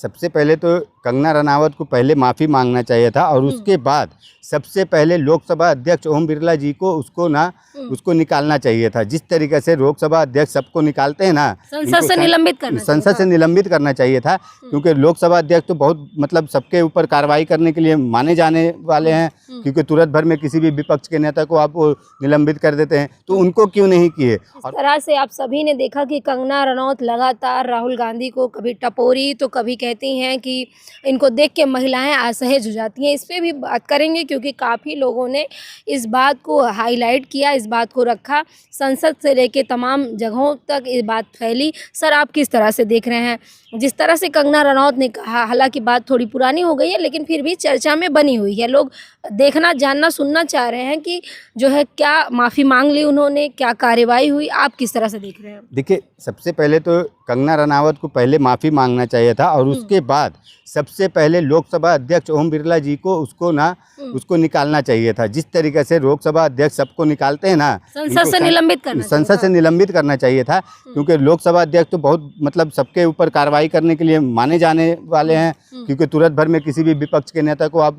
सबसे पहले तो कंगना रनावत को पहले माफ़ी मांगना चाहिए था और उसके बाद सबसे पहले लोकसभा अध्यक्ष ओम बिरला जी को उसको निकालना चाहिए था। जिस तरीके से लोकसभा अध्यक्ष सबको निकालते हैं ना, संसद से निलंबित करना चाहिए था क्योंकि लोकसभा अध्यक्ष तो बहुत मतलब सबके ऊपर कार्रवाई करने के लिए माने जाने वाले हैं, क्योंकि तुरंत भर में किसी भी विपक्ष के नेता को आप निलंबित कर देते हैं, तो उनको क्यों नहीं किए। इस तरह से आप सभी ने देखा कि कंगना रनौत लगातार राहुल गांधी को कभी टपोरी तो कभी कहती हैं कि इनको देख के महिलाएं असहज हो जाती हैं। इस पर भी बात करेंगे क्योंकि काफ़ी लोगों ने इस बात को हाईलाइट किया, इस बात को रखा, संसद से लेके तमाम जगहों तक ये बात फैली। सर, आप किस तरह से देख रहे हैं जिस तरह से कंगना रनौत ने कहा, हालांकि बात थोड़ी पुरानी हो गई है लेकिन फिर भी चर्चा में बनी हुई है, लोग देखना जानना सुनना चाह रहे हैं कि जो है क्या माफ़ी मांग ली उन्होंने, क्या कार्रवाई हुई, आप किस तरह से देख रहे हैं? देखिए, सबसे पहले तो कंगना रनावत को पहले माफ़ी मांगना चाहिए था और उसके बाद सबसे पहले लोकसभा अध्यक्ष ओम बिरला जी को उसको निकालना चाहिए था। जिस तरीके से लोकसभा अध्यक्ष सबको निकालते हैं ना, संसद से निलंबित करना चाहिए था, क्योंकि लोकसभा अध्यक्ष तो बहुत मतलब सबके ऊपर कार्रवाई करने के लिए माने जाने वाले हैं, क्योंकि तुरंत भर में किसी भी विपक्ष के नेता को आप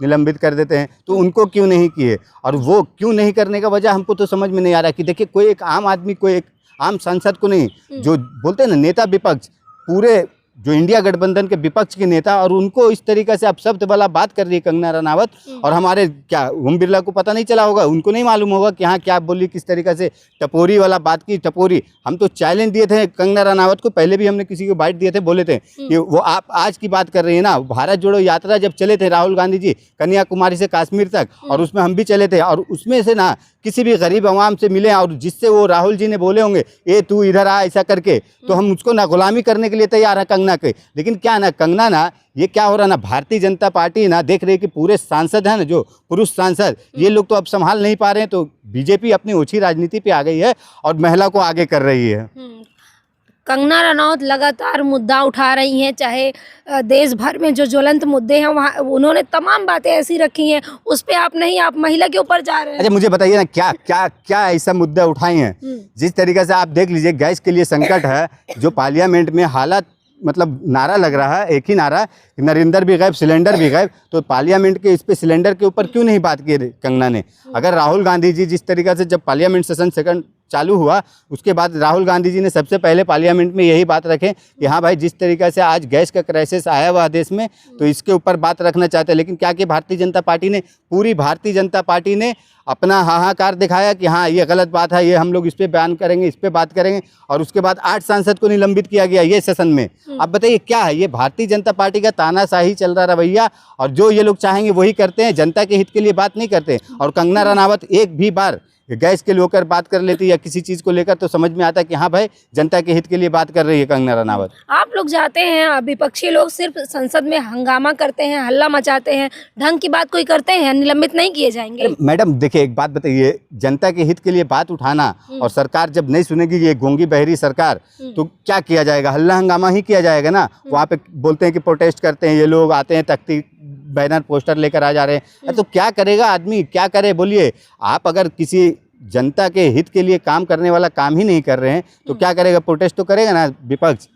निलंबित कर देते हैं, तो उनको क्यों नहीं किए। और वो क्यों नहीं करने का वजह हमको तो समझ में नहीं आ रहा कि देखिए, कोई एक आम आदमी, कोई एक आम सांसद को नहीं, जो बोलते हैं ना नेता विपक्ष, पूरे जो इंडिया गठबंधन के विपक्ष के नेता, और उनको इस तरीके से आप शब्द वाला बात कर रही है कंगना रनावत। और हमारे क्या ओम बिरला को पता नहीं चला होगा, उनको नहीं मालूम होगा कि हाँ क्या बोली, किस तरीके से टपोरी वाला बात की। टपोरी हम तो चैलेंज दिए थे कंगना रनावत को, पहले भी हमने किसी को बाइट दिए थे, बोले थे कि वो आप आज की बात कर रही है ना, भारत जोड़ो यात्रा जब चले थे राहुल गांधी जी कन्याकुमारी से कश्मीर तक, और उसमें हम भी चले थे, और उसमें से ना किसी भी गरीब आवाम से मिले और जिससे वो राहुल जी ने बोले होंगे ए तू इधर आ ऐसा करके, तो हम उसको ना गुलामी करने के लिए तैयार है कंगना के। लेकिन क्या ना कंगना ना, ये क्या हो रहा ना, भारतीय जनता पार्टी ना देख रही है कि पूरे सांसद हैं ना, जो पुरुष सांसद, ये लोग तो अब संभाल नहीं पा रहे हैं, तो बीजेपी अपनी ओछी राजनीति पे आ गई है और महिला को आगे कर रही है। कंगना रनौत लगातार मुद्दा उठा रही हैं, चाहे देश भर में जो ज्वलंत मुद्दे हैं वहाँ उन्होंने तमाम बातें ऐसी रखी हैं, उस पे आप नहीं, आप महिला के ऊपर जा रहे हैं। अच्छा, मुझे बताइए ना क्या क्या क्या ऐसा मुद्दा उठाए हैं। जिस तरीके से आप देख लीजिए, गैस के लिए संकट है, जो पार्लियामेंट में हालात मतलब नारा लग रहा है, एक ही नारा, नरेंद्र भी गायब सिलेंडर भी गायब, तो पार्लियामेंट के इस पे सिलेंडर के ऊपर क्यों नहीं बात की कंगना ने। अगर राहुल गांधी जी जिस तरीके से जब पार्लियामेंट सेशन सेकंड चालू हुआ, उसके बाद राहुल गांधी जी ने सबसे पहले पार्लियामेंट में यही बात रखें कि हाँ भाई, जिस तरीके से आज गैस का क्राइसिस आया हुआ देश में, तो इसके ऊपर बात रखना चाहते हैं। लेकिन क्या कि भारतीय जनता पार्टी ने, पूरी भारतीय जनता पार्टी ने अपना हाहाकार दिखाया कि हाँ ये गलत बात है, ये हम लोग इस पे बयान करेंगे, इस पे बात करेंगे, और उसके बाद 8 सांसद को निलंबित किया गया ये सेशन में। अब बताइए क्या है ये, भारतीय जनता पार्टी का तानाशाही चल रहा रवैया, और जो ये लोग चाहेंगे वही करते हैं, जनता के हित के लिए बात नहीं करते। और कंगना रनावत एक भी बार गैस के लेकर बात कर लेती या किसी चीज़ को लेकर, तो समझ में आता है कि हाँ भाई जनता के हित के लिए बात कर रही है कंगना रनावत। आप लोग जाते हैं, विपक्षी लोग सिर्फ संसद में हंगामा करते हैं, हल्ला मचाते हैं, ढंग की बात कोई करते हैं, निलंबित नहीं किए जाएंगे। मैडम देखिए, एक बात बताइए, जनता के हित के लिए बात उठाना और सरकार जब नहीं सुनेगी, ये गूंगी बहरी सरकार, तो क्या किया जाएगा, हल्ला हंगामा ही किया जाएगा ना। वहाँ पे बोलते हैं कि प्रोटेस्ट करते हैं, ये लोग आते हैं तख्ती बैनर पोस्टर लेकर आ जा रहे हैं, तो क्या करेगा आदमी, क्या करे बोलिए। आप अगर किसी जनता के हित के लिए काम करने वाला काम ही नहीं कर रहे हैं, तो क्या करेगा, प्रोटेस्ट तो करेगा ना विपक्ष।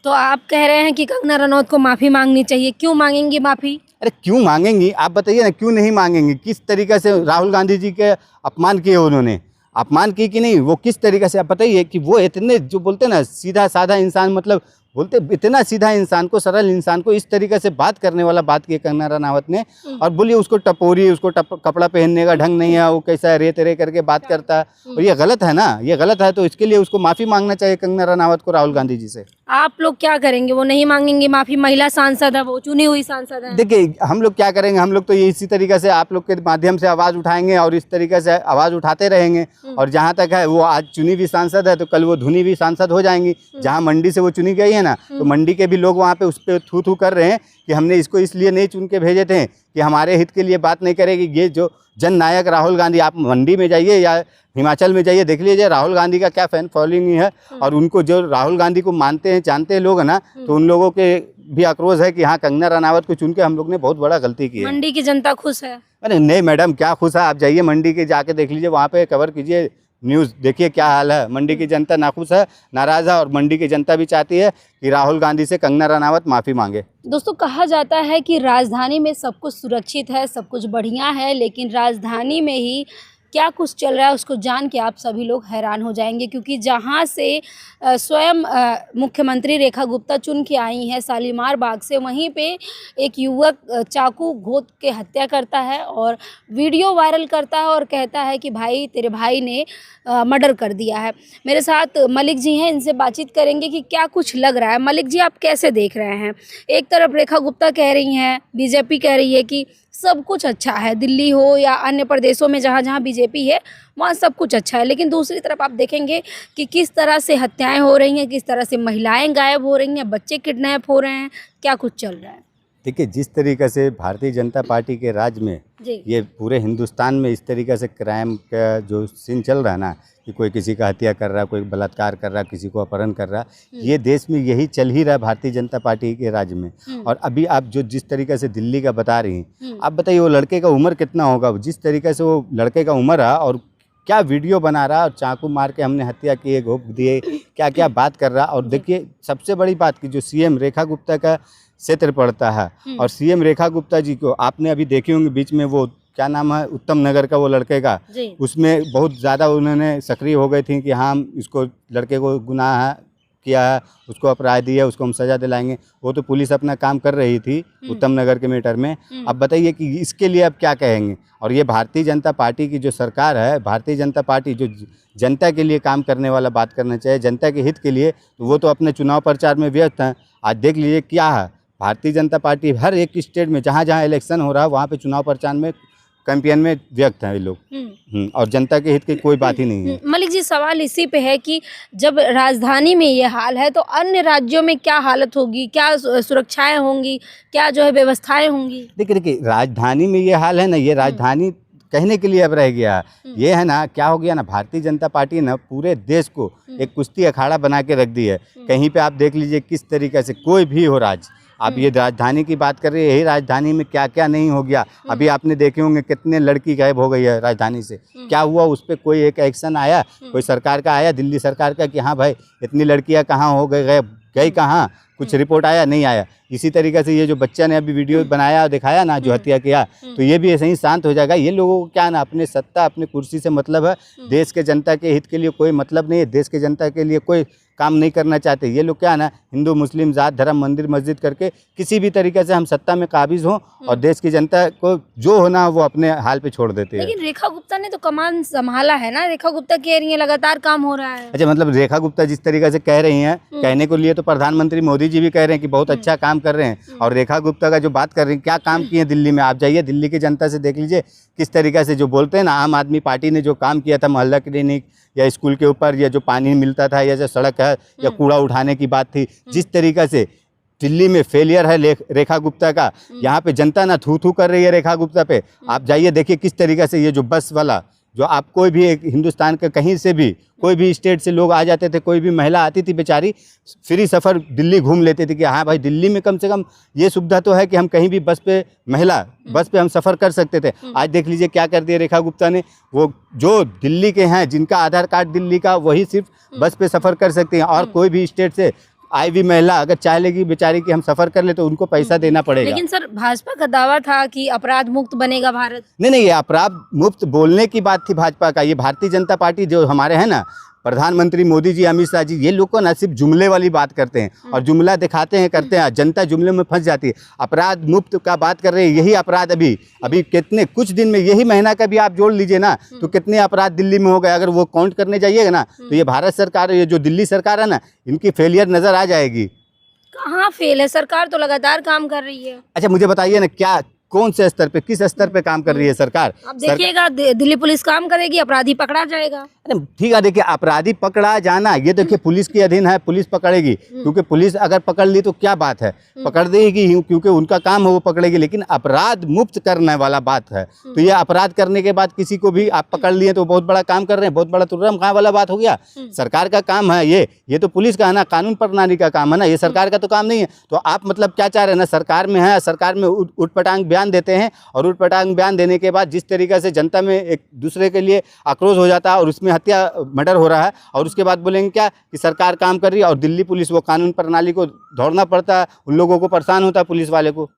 तो आप कह रहे हैं कि कंगना रनौत को माफ़ी मांगनी चाहिए, क्यों मांगेंगी माफ़ी? अरे क्यों मांगेंगी, आप बताइए ना, क्यों नहीं मांगेंगी। किस तरीके से राहुल गांधी जी के अपमान किए उन्होंने, अपमान की कि नहीं, वो किस तरीके से, आप बताइए कि वो इतने जो बोलते हैं ना सीधा साधा इंसान, मतलब बोलते इतना सीधा इंसान को, सरल इंसान को इस तरीके से बात करने वाला बात की कंगना रनावत ने। और बोलिए उसको टपोरी, उसको कपड़ा पहनने का ढंग नहीं है, वो कैसा रे तेरे करके बात करता है, और ये गलत है ना, ये गलत है। तो इसके लिए उसको माफ़ी मांगना चाहिए कंगना रनावत को राहुल गांधी जी से। आप लोग क्या करेंगे? वो नहीं मांगेंगे माफ़ी, महिला सांसद है, वो चुनी हुई सांसद है। देखिए हम लोग क्या करेंगे, हम लोग तो ये इसी तरीके से आप लोग के माध्यम से आवाज़ उठाएंगे और इस तरीके से आवाज़ उठाते रहेंगे। और जहाँ तक है, वो आज चुनी हुई सांसद है तो कल वो धुनी हुई सांसद हो जाएंगी। जहाँ मंडी से वो चुनी गई है ना, तो मंडी के भी लोग वहाँ पे उस पर थू थू कर रहे हैं कि हमने इसको इसलिए नहीं चुन के भेजे थे कि हमारे हित के लिए बात नहीं करेगी। ये जो जन नायक राहुल गांधी, आप मंडी में जाइए या हिमाचल में जाइए, देख लीजिए राहुल गांधी का क्या फैन फॉलोइंग है। और उनको जो राहुल गांधी को मानते हैं, जानते हैं लोग है ना, तो उन लोगों के भी आक्रोश है कि हाँ कंगना रनावत को चुन के हम लोग ने बहुत बड़ा गलती की है। मंडी की जनता खुश है? अरे नहीं मैडम, क्या खुश है, आप जाइए मंडी के जाके देख लीजिए, वहाँ पे कवर कीजिए, न्यूज़ देखिए क्या हाल है। मंडी की जनता नाखुश है, नाराज़ है, और मंडी की जनता भी चाहती है कि राहुल गांधी से कंगना रनावत माफ़ी मांगे। दोस्तों, कहा जाता है कि राजधानी में सब कुछ सुरक्षित है, सब कुछ बढ़िया है, लेकिन राजधानी में ही क्या कुछ चल रहा है उसको जान के आप सभी लोग हैरान हो जाएंगे, क्योंकि जहां से स्वयं मुख्यमंत्री रेखा गुप्ता चुन के आई हैं शालीमार बाग से, वहीं पे एक युवक चाकू घोंट के हत्या करता है और वीडियो वायरल करता है और कहता है कि भाई तेरे भाई ने मर्डर कर दिया है। मेरे साथ मलिक जी हैं, इनसे बातचीत करेंगे कि क्या कुछ लग रहा है। मलिक जी, आप कैसे देख रहे हैं? एक तरफ रेखा गुप्ता कह रही हैं, बीजेपी कह रही है कि सब कुछ अच्छा है, दिल्ली हो या अन्य प्रदेशों में जहाँ जहाँ बीजेपी है वहाँ सब कुछ अच्छा है, लेकिन दूसरी तरफ आप देखेंगे कि किस तरह से हत्याएं हो रही हैं, किस तरह से महिलाएं गायब हो रही हैं, बच्चे किडनैप हो रहे हैं, क्या कुछ चल रहा है? देखिए, जिस तरीके से भारतीय जनता पार्टी के राज में जी। ये पूरे हिंदुस्तान में इस तरीके से क्राइम का जो सीन चल रहा है ना, कि कोई किसी का हत्या कर रहा, कोई बलात्कार कर रहा, किसी को अपहरण कर रहा, ये देश में यही चल ही रहा है भारतीय जनता पार्टी के राज में। और अभी आप जो जिस तरीके से दिल्ली का बता रही हैं, आप बताइए वो लड़के का उम्र कितना होगा? जिस तरीके से वो लड़के का उम्र है और क्या वीडियो बना रहा, और चाकू मार के हमने हत्या किए, घोंप दिए, क्या क्या बात कर रहा। और देखिए, सबसे बड़ी बात कि जो सीएम रेखा गुप्ता का क्षेत्र पड़ता है, और सीएम रेखा गुप्ता जी को आपने अभी देखे होंगे बीच में वो क्या नाम है, उत्तम नगर का वो लड़के का, उसमें बहुत ज़्यादा उन्होंने सक्रिय हो गए थे कि हाँ इसको लड़के को गुनाह है किया है, उसको अपराधी है, उसको हम सज़ा दिलाएंगे। वो तो पुलिस अपना काम कर रही थी उत्तम नगर के मैटर में। अब बताइए कि इसके लिए अब क्या कहेंगे? और ये भारतीय जनता पार्टी की जो सरकार है, भारतीय जनता पार्टी जो जनता के लिए काम करने वाला बात करना चाहिए, जनता के हित के लिए, तो वो तो अपने चुनाव प्रचार में व्यस्त हैं। आज देख लीजिए क्या है, भारतीय जनता पार्टी हर एक स्टेट में जहाँ जहाँ इलेक्शन हो रहा है वहाँ पे चुनाव प्रचार में कैंपेन में व्यक्त हैं ये लोग। और जनता के हित की कोई बात ही नहीं है। मलिक जी, सवाल इसी पे है कि जब राजधानी में ये हाल है तो अन्य राज्यों में क्या हालत होगी, क्या सुरक्षाएं होंगी, क्या जो है व्यवस्थाएं होंगी? देखिए राजधानी में ये हाल है ना, ये राजधानी कहने के लिए अब रह गया। ये है ना, क्या हो गया ना, भारतीय जनता पार्टी ने पूरे देश को एक कुश्ती अखाड़ा बना के रख दी है। कहीं पे आप देख लीजिए किस तरीके से कोई भी हो राज, आप ये राजधानी की बात कर रहे हैं, यही राजधानी में क्या क्या नहीं हो गया। अभी आपने देखे होंगे कितने लड़की गायब हो गई है राजधानी से, क्या हुआ उस पर कोई एक एक्शन आया, कोई सरकार का आया, दिल्ली सरकार का, कि हाँ भाई इतनी लड़कियां कहाँ हो गई, गई कहाँ, कुछ रिपोर्ट आया? नहीं आया। इसी तरीके से ये जो बच्चा ने अभी वीडियो बनाया और दिखाया ना, जो हत्या किया, तो ये भी ऐसे ही शांत हो जाएगा। ये लोगों को क्या ना, अपने सत्ता अपने कुर्सी से मतलब है, देश के जनता के हित के लिए कोई मतलब नहीं है, देश के जनता के लिए कोई काम नहीं करना चाहते। ये लोग क्या ना, हिंदू मुस्लिम जात धर्म मंदिर मस्जिद करके किसी भी तरीके से हम सत्ता में काबिज हों और देश की जनता को जो होना वो अपने हाल पे छोड़ देते हैं। लेकिन रेखा गुप्ता ने तो कमान संभाला है ना, रेखा गुप्ता कह रही है लगातार काम हो रहा है। अच्छा, मतलब रेखा गुप्ता जिस तरीके से कह रही हैं, कहने को लिए तो प्रधानमंत्री मोदी जी भी कह रहे हैं कि बहुत अच्छा काम कर रहे हैं, और रेखा गुप्ता का जो बात कर रही हैं, क्या काम किए दिल्ली में? आप जाइए दिल्ली की जनता से देख लीजिए किस तरीके से जो बोलते हैं ना, आम आदमी पार्टी ने जो काम किया था मोहल्ला क्लिनिक या स्कूल के ऊपर, या जो पानी मिलता था, या जो सड़क है, या कूड़ा उठाने की बात थी, जिस तरीके से दिल्ली में फेलियर है रेखा गुप्ता का, यहाँ पे जनता ना थू थू कर रही है रेखा गुप्ता पे। आप जाइए देखिए किस तरीके से ये जो बस वाला, जो आप कोई भी एक हिंदुस्तान के कहीं से भी कोई भी स्टेट से लोग आ जाते थे, कोई भी महिला आती थी बेचारी, फ्री सफ़र दिल्ली घूम लेते थे कि हाँ भाई दिल्ली में कम से कम ये सुविधा तो है कि हम कहीं भी बस पे बस पे हम सफ़र कर सकते थे। आज देख लीजिए क्या कर दिया रेखा गुप्ता ने, वो जो दिल्ली के हैं जिनका आधार कार्ड दिल्ली का, वही सिर्फ बस पे सफ़र कर सकते हैं, और कोई भी स्टेट से आई भी महिला अगर चाह लेगी बेचारी कि हम सफ़र कर ले तो उनको पैसा देना पड़ेगा। लेकिन सर, भाजपा का दावा था कि अपराध मुक्त बनेगा भारत। नहीं, ये अपराध मुक्त बोलने की बात थी भाजपा का। ये भारतीय जनता पार्टी जो हमारे हैं ना, प्रधानमंत्री मोदी जी, अमित शाह जी, ये लोग को ना सिर्फ जुमले वाली बात करते हैं और जुमला दिखाते हैं, करते हैं, जनता जुमले में फंस जाती है। अपराध मुक्त का बात कर रहे हैं, यही अपराध अभी कितने कुछ दिन में, यही महीना का भी आप जोड़ लीजिए ना, तो कितने अपराध दिल्ली में हो गए। अगर वो काउंट करने जाइएगा ना, तो ये भारत सरकार, ये जो दिल्ली सरकार है ना, इनकी फेलियर नज़र आ जाएगी। कहाँ फेल है? सरकार तो लगातार काम कर रही है। अच्छा, मुझे बताइए ना, क्या कौन से स्तर पे, किस स्तर पे काम कर रही है सरकार? आप देखिएगा दिल्ली पुलिस काम करेगी, अपराधी पकड़ा जाएगा। अरे ठीक है, देखिए अपराधी पकड़ा जाना ये देखिए पुलिस के अधीन है, पुलिस पकड़ेगी, क्योंकि पुलिस अगर पकड़ ली तो क्या बात है, पकड़ देगी क्योंकि उनका काम है, वो पकड़ेगी। लेकिन अपराध मुक्त करने वाला बात है, तो ये अपराध करने के बाद किसी को भी आप पकड़ लिए तो बहुत बड़ा काम कर रहे हैं, बहुत बड़ा तुर्रम खां वाला बात हो गया। सरकार का काम है ये तो पुलिस का है ना, कानून प्रणाली का काम है ना, ये सरकार का तो काम नहीं है। तो आप मतलब क्या चाह रहे हैं ना, सरकार में है, सरकार में उठपटांग बयान देते हैं और उटपटांग बयान देने के बाद जिस तरीके से जनता में एक दूसरे के लिए आक्रोश हो जाता है और उसमें हत्या मर्डर हो रहा है, और उसके बाद बोलेंगे क्या कि सरकार काम कर रही है और दिल्ली पुलिस वो कानून प्रणाली को दौड़ना पड़ता है, उन लोगों को परेशान होता है पुलिस वाले को।